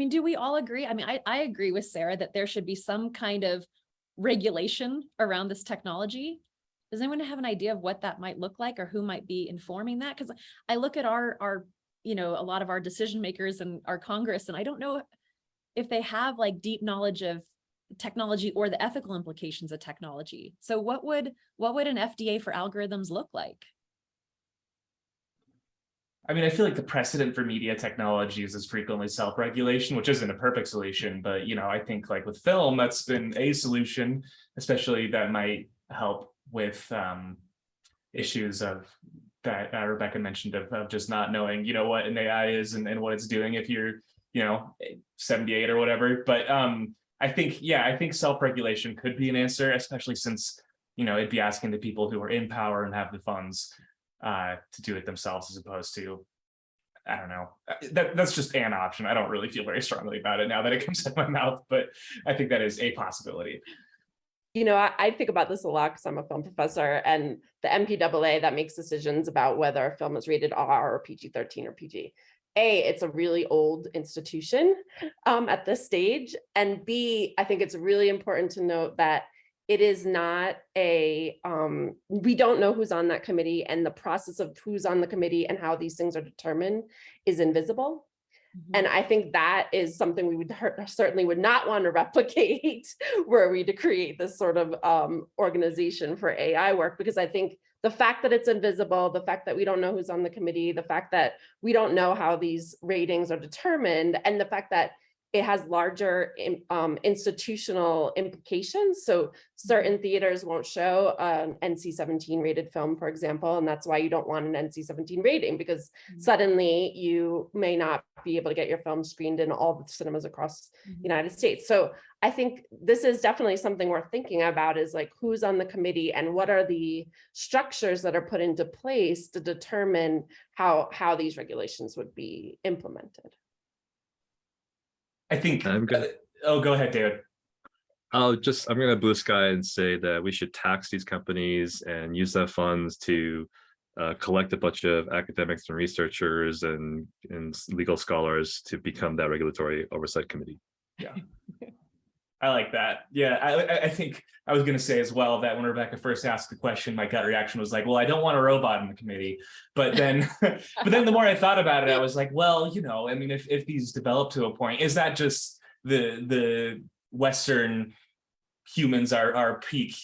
Do we all agree? I agree with Sarah that there should be some kind of regulation around this technology. Does anyone have an idea of what that might look like or who might be informing that? Because I look at our a lot of our decision makers and our Congress, and I don't know if they have like deep knowledge of technology or the ethical implications of technology. So what would an FDA for algorithms look like? I feel like the precedent for media technologies is frequently self-regulation, which isn't a perfect solution, but I think like with film, that's been a solution, especially that might help with issues of that Rebekah mentioned of just not knowing, what an AI is and what it's doing if you're, 78 or whatever. But I think self-regulation could be an answer, especially since, it'd be asking the people who are in power and have the funds to do it themselves as opposed to, I don't know. That's just an option. I don't really feel very strongly about it now that it comes out of my mouth, but I think that is a possibility. I think about this a lot because I'm a film professor, and the MPAA that makes decisions about whether a film is rated R or PG-13 or PG. A, it's a really old institution at this stage. And B, I think it's really important to note that it is not we don't know who's on that committee, and the process of who's on the committee and how these things are determined is invisible. And I think that is something we would certainly would not want to replicate were we to create this sort of organization for AI work, because I think the fact that it's invisible, the fact that we don't know who's on the committee, the fact that we don't know how these ratings are determined, and the fact that it has larger institutional implications. So certain theaters won't show an NC-17 rated film, for example, and that's why you don't want an NC-17 rating, because suddenly you may not be able to get your film screened in all the cinemas across the United States. So I think this is definitely something worth thinking about, is like who's on the committee and what are the structures that are put into place to determine how these regulations would be implemented. I think, I'm gonna- go ahead, David. I'm going to blue sky and say that we should tax these companies and use that funds to collect a bunch of academics and researchers and legal scholars to become that regulatory oversight committee. Yeah. I like that. Yeah, I think I was going to say as well that when Rebekah first asked the question, my gut reaction was like, well, I don't want a robot in the committee. But then, the more I thought about it, I was like, well, I mean, if these develop to a point, is that just the Western humans are peak,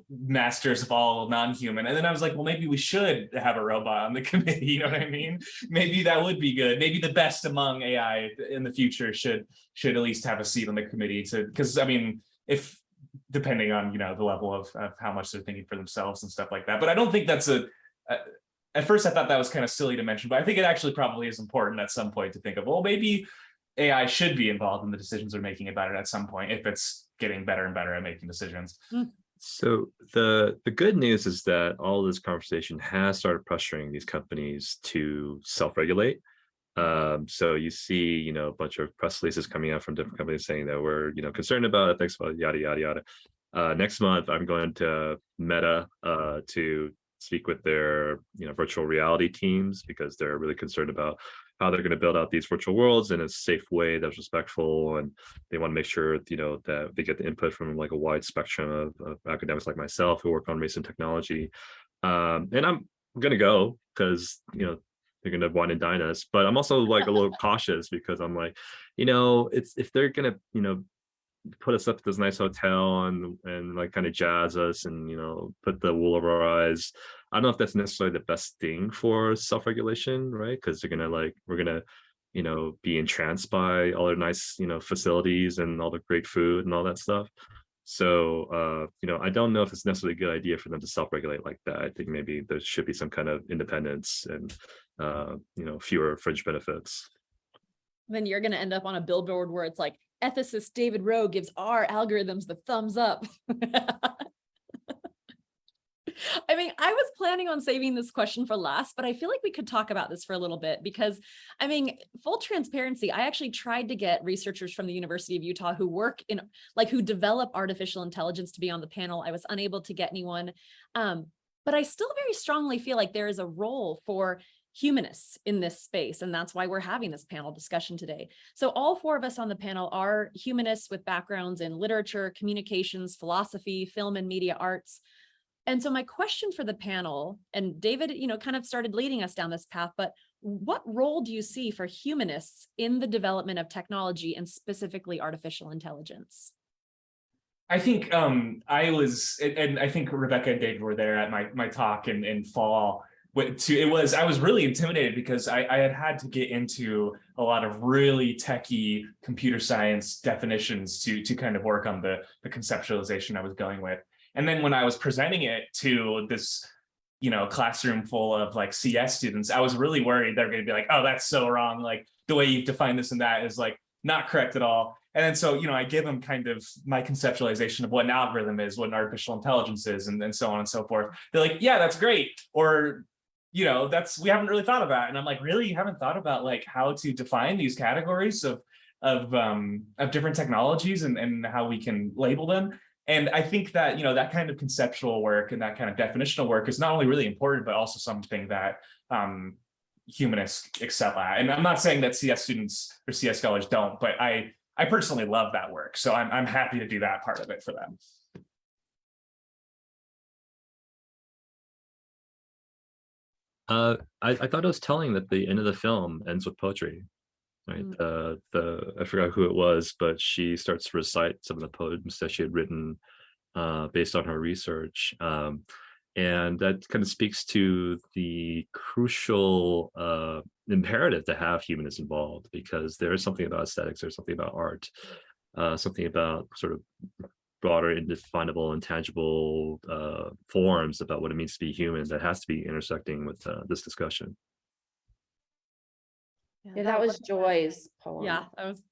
masters of all non-human? And then I was like, well, maybe we should have a robot on the committee. You know what I mean? Maybe that would be good. Maybe the best among AI in the future should at least have a seat on the committee, because I mean, if depending on the level of how much they're thinking for themselves and stuff like that. But I don't think that's at first I thought that was kind of silly to mention, but I think it actually probably is important at some point to think of, well, maybe AI should be involved in the decisions they're making about it at some point if it's getting better and better at making decisions. So the good news is that all this conversation has started pressuring these companies to self-regulate. So you see, a bunch of press releases coming out from different companies saying that we're, concerned about ethics, yada, yada, yada. Next month, I'm going to Meta to speak with their, virtual reality teams, because they're really concerned about how they're going to build out these virtual worlds in a safe way that's respectful, and they want to make sure that they get the input from like a wide spectrum of academics like myself who work on race and technology. And I'm gonna go because they're gonna wine and dine us, but I'm also like a little cautious, because I'm like, it's if they're gonna put us up at this nice hotel and like kind of jazz us and put the wool over our eyes, I don't know if that's necessarily the best thing for self-regulation, right? Because we're gonna be entranced by all their nice facilities and all the great food and all that stuff. So I don't know if it's necessarily a good idea for them to self-regulate like that. I think maybe there should be some kind of independence and fewer fringe benefits. Then you're going to end up on a billboard where it's like, ethicist David Rowe gives our algorithms the thumbs up. I mean, I was planning on saving this question for last, but I feel like we could talk about this for a little bit, because I mean, full transparency, I actually tried to get researchers from the University of Utah who work in, who develop artificial intelligence to be on the panel. I was unable to get anyone, but I still very strongly feel like there is a role for humanists in this space, and that's why we're having this panel discussion today. So all four of us on the panel are humanists with backgrounds in literature, communications, philosophy, film and media arts. And so my question for the panel, and David, kind of started leading us down this path, but what role do you see for humanists in the development of technology, and specifically artificial intelligence? I think I think Rebekah and David were there at my talk in fall. I was really intimidated because I had to get into a lot of really techie computer science definitions to kind of work on the conceptualization I was going with. And then when I was presenting it to this, classroom full of like CS students, I was really worried they're going to be like, oh, that's so wrong. Like the way you define this and that is like not correct at all. And then so, I give them kind of my conceptualization of what an algorithm is, what an artificial intelligence is, and so on and so forth. They're like, yeah, that's great. Or, we haven't really thought of that. And I'm like, really? You haven't thought about like how to define these categories of different technologies and how we can label them? And I think that, that kind of conceptual work and that kind of definitional work is not only really important, but also something that humanists excel at. And I'm not saying that CS students or CS scholars don't, but I personally love that work. So I'm happy to do that part of it for them. I thought it was telling that the end of the film ends with poetry, right? I forgot who it was, but she starts to recite some of the poems that she had written based on her research. And that kind of speaks to the crucial imperative to have humanists involved, because there is something about aesthetics, there's something about art, something about sort of broader, indefinable, intangible forms about what it means to be human that has to be intersecting with this discussion. Yeah, that was Joy's poem. Yeah, that was.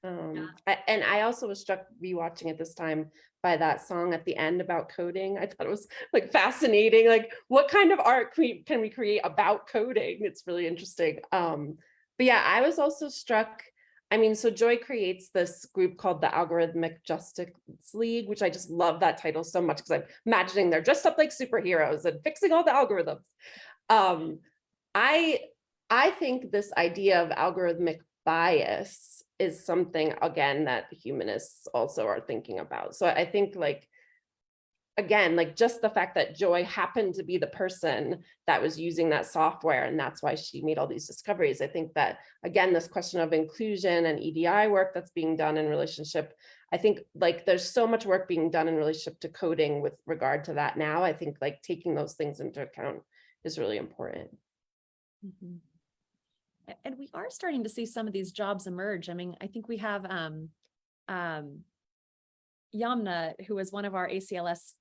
And I also was struck rewatching it this time by that song at the end about coding. I thought it was like fascinating. Like, what kind of art can we create about coding? It's really interesting. But yeah, I was also struck. I mean, so Joy creates this group called the Algorithmic Justice League, which I just love that title so much because I'm imagining they're dressed up like superheroes and fixing all the algorithms. I think this idea of algorithmic bias is something, again, that humanists also are thinking about. So I think again, just the fact that Joy happened to be the person that was using that software, and that's why she made all these discoveries. I think that, again, this question of inclusion and EDI work that's being done in relationship, I think there's so much work being done in relationship to coding with regard to that now. I think taking those things into account is really important. Mm-hmm. And we are starting to see some of these jobs emerge. I mean, I think we have Yamna, who was one of our ACLS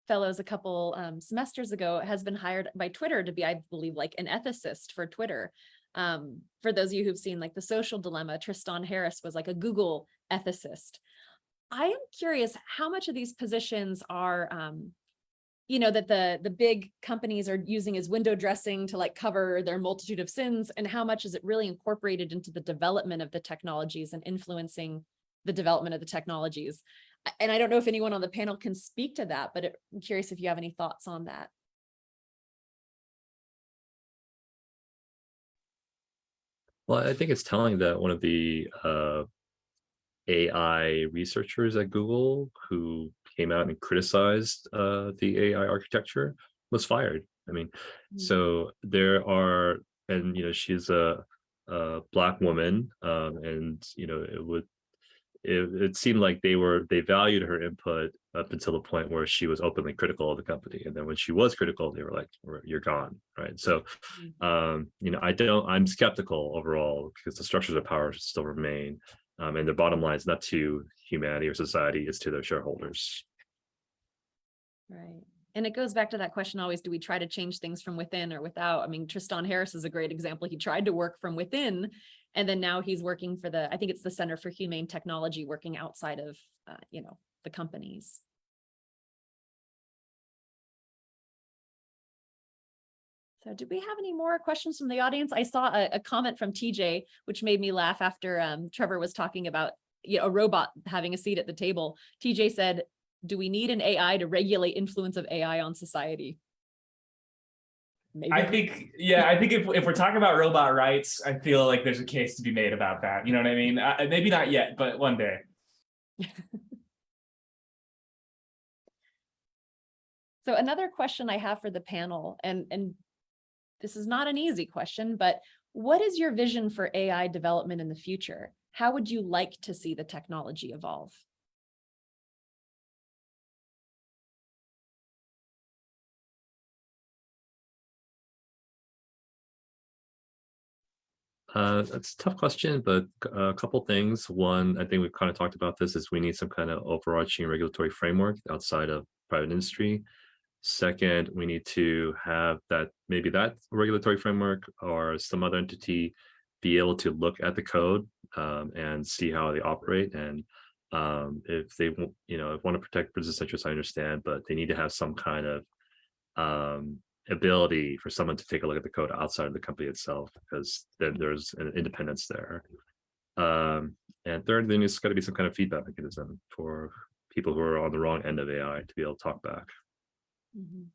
fellows a couple semesters ago, has been hired by Twitter to be, I believe, an ethicist for Twitter. For those of you who've seen The Social Dilemma, Tristan Harris was a Google ethicist. I am curious how much of these positions are that the big companies are using as window dressing to cover their multitude of sins, and how much is it really incorporated into the development of the technologies and influencing the development of the technologies. And I don't know if anyone on the panel can speak to that, but I'm curious if you have any thoughts on that. Well, I think it's telling that one of the AI researchers at Google who came out and criticized the AI architecture was fired. I mean, so there are, and she's a Black woman, and it seemed like they valued her input up until the point where she was openly critical of the company, and then when she was critical, they were like, "You're gone," right? So, I'm skeptical overall because the structures of power still remain. And their bottom line is not to humanity or society, it's to their shareholders. Right. And it goes back to that question always, do we try to change things from within or without? I mean, Tristan Harris is a great example. He tried to work from within, and then now he's working for I think it's the Center for Humane Technology, working outside of, the companies. So do we have any more questions from the audience? I saw a comment from TJ, which made me laugh after Trevor was talking about a robot having a seat at the table. TJ said, do we need an AI to regulate influence of AI on society? Maybe. I think if we're talking about robot rights, I feel like there's a case to be made about that. You know what I mean? Maybe not yet, but one day. So another question I have for the panel, and this is not an easy question, but what is your vision for AI development in the future? How would you like to see the technology evolve? That's a tough question, but a couple things. One, I think we've kind of talked about this, is we need some kind of overarching regulatory framework outside of private industry. Second, we need to have that regulatory framework or some other entity be able to look at the code and see how they operate. And if they want to protect business interests, I understand, but they need to have some kind of ability for someone to take a look at the code outside of the company itself, because then there's an independence there. And third, then it's got to be some kind of feedback mechanism for people who are on the wrong end of AI to be able to talk back. Mhm.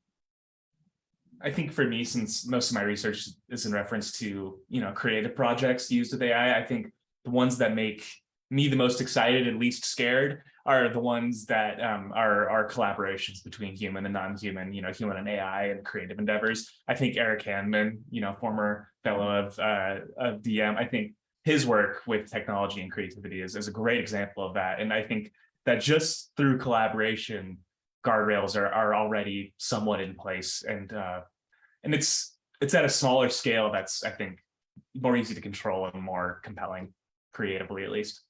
I think for me, since most of my research is in reference to, creative projects used with AI, I think the ones that make me the most excited and least scared are the ones that are collaborations between human and non-human, human and AI and creative endeavors. I think Eric Handman, former fellow of DM, I think his work with technology and creativity is a great example of that. And I think that just through collaboration, guardrails are already somewhat in place, and it's at a smaller scale that's, I think, more easy to control and more compelling creatively, at least.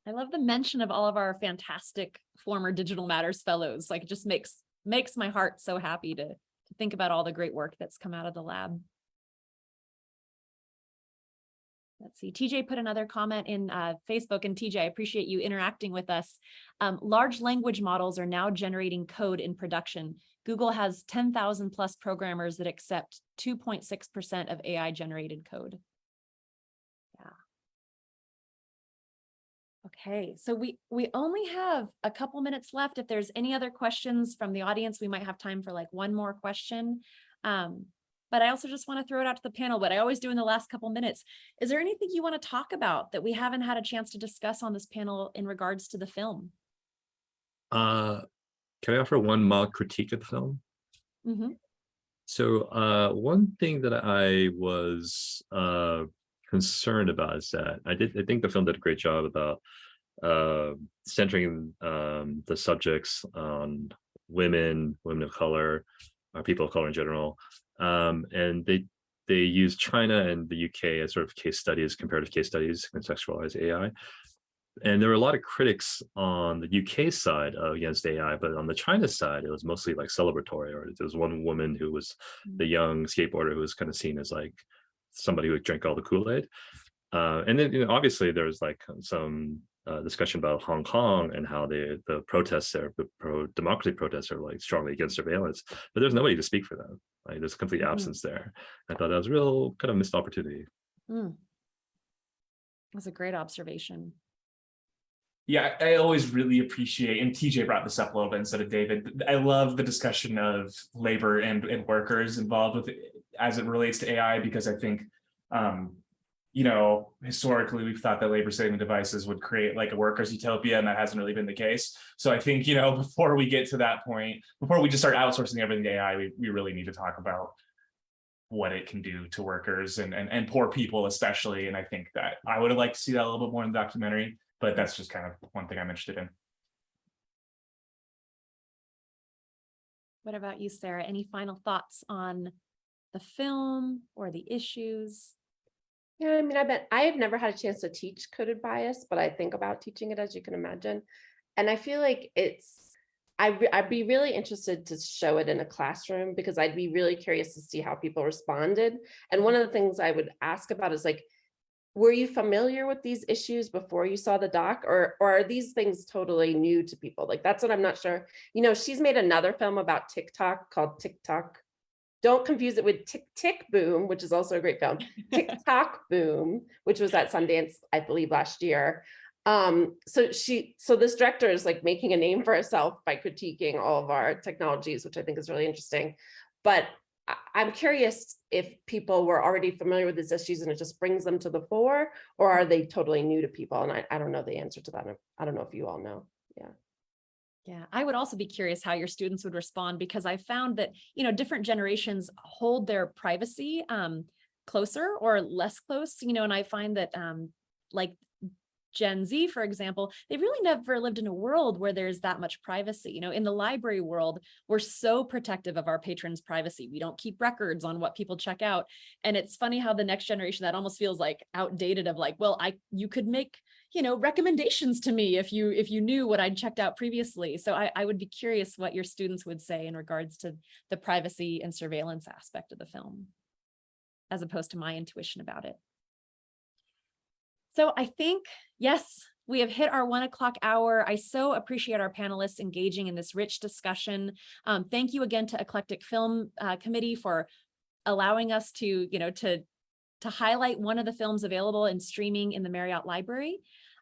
I love the mention of all of our fantastic former Digital Matters fellows. Like, it just makes my heart so happy to think about all the great work that's come out of the lab. Let's see, TJ put another comment in Facebook, and TJ, I appreciate you interacting with us. Large language models are now generating code in production. Google has 10,000 plus programmers that accept 2.6% of AI generated code. Yeah. Okay, so we only have a couple minutes left. If there's any other questions from the audience, we might have time for like one more question. But I also just want to throw it out to the panel, but I always do in the last couple minutes. Is there anything you want to talk about that we haven't had a chance to discuss on this panel in regards to the film? Can I offer one mild critique of the film? Mm-hmm. So one thing that I was concerned about is that I think the film did a great job about centering the subjects on women of color, people of color in general, and they use China and the UK as sort of case studies, comparative case studies, contextualize AI. And there were a lot of critics on the UK side against AI, but on the China side, it was mostly like celebratory. Or there was one woman who was the young skateboarder who was kind of seen as like somebody who drank all the Kool-Aid. And then obviously there's like some discussion about Hong Kong and how the protests there, the pro-democracy protests are like strongly against surveillance, but there's nobody to speak for them. Like there's a complete absence there. I thought that was a real kind of missed opportunity. That's a great observation. Yeah, I always really appreciate, and TJ brought this up a little bit instead of David, I love the discussion of labor and workers involved with it as it relates to AI, because I think, historically we've thought that labor saving devices would create like a workers' utopia, and that hasn't really been the case. So I think, before we get to that point, before we just start outsourcing everything to AI, we really need to talk about what it can do to workers and poor people especially. And I think that I would have liked to see that a little bit more in the documentary, but that's just kind of one thing I'm interested in. What about you, Sarah? Any final thoughts on the film or the issues? Yeah, I mean, I have never had a chance to teach coded bias, but I think about teaching it, as you can imagine. And I feel like I'd be really interested to show it in a classroom, because I'd be really curious to see how people responded. And one of the things I would ask about is like, were you familiar with these issues before you saw the doc, or are these things totally new to people? Like, that's what I'm not sure. She's made another film about TikTok called TikTok. Don't confuse it with Tick Tick Boom, which is also a great film. TikTok Boom, which was at Sundance, I believe, last year. So this director is like making a name for herself by critiquing all of our technologies, which I think is really interesting. But I'm curious if people were already familiar with these issues and it just brings them to the fore, or are they totally new to people? And I don't know the answer to that. I don't know if you all know. Yeah, I would also be curious how your students would respond, because I found that, different generations hold their privacy closer or less close, and I find that like Gen Z, for example, they've really never lived in a world where there's that much privacy. In the library world, we're so protective of our patrons' privacy. We don't keep records on what people check out. And it's funny how the next generation, that almost feels like outdated, of like, well, you could make, recommendations to me if you knew what I'd checked out previously. So I would be curious what your students would say in regards to the privacy and surveillance aspect of the film. as opposed to my intuition about it. So I think, yes, we have hit our 1 o'clock hour. I so appreciate our panelists engaging in this rich discussion. Thank you again to Eclectic Film Committee for allowing us to, to highlight one of the films available in streaming in the Marriott Library.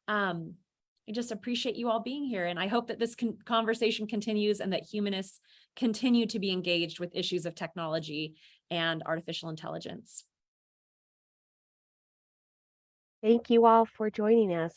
I just appreciate you all being here, and I hope that this conversation continues and that humanists continue to be engaged with issues of technology and artificial intelligence. Thank you all for joining us.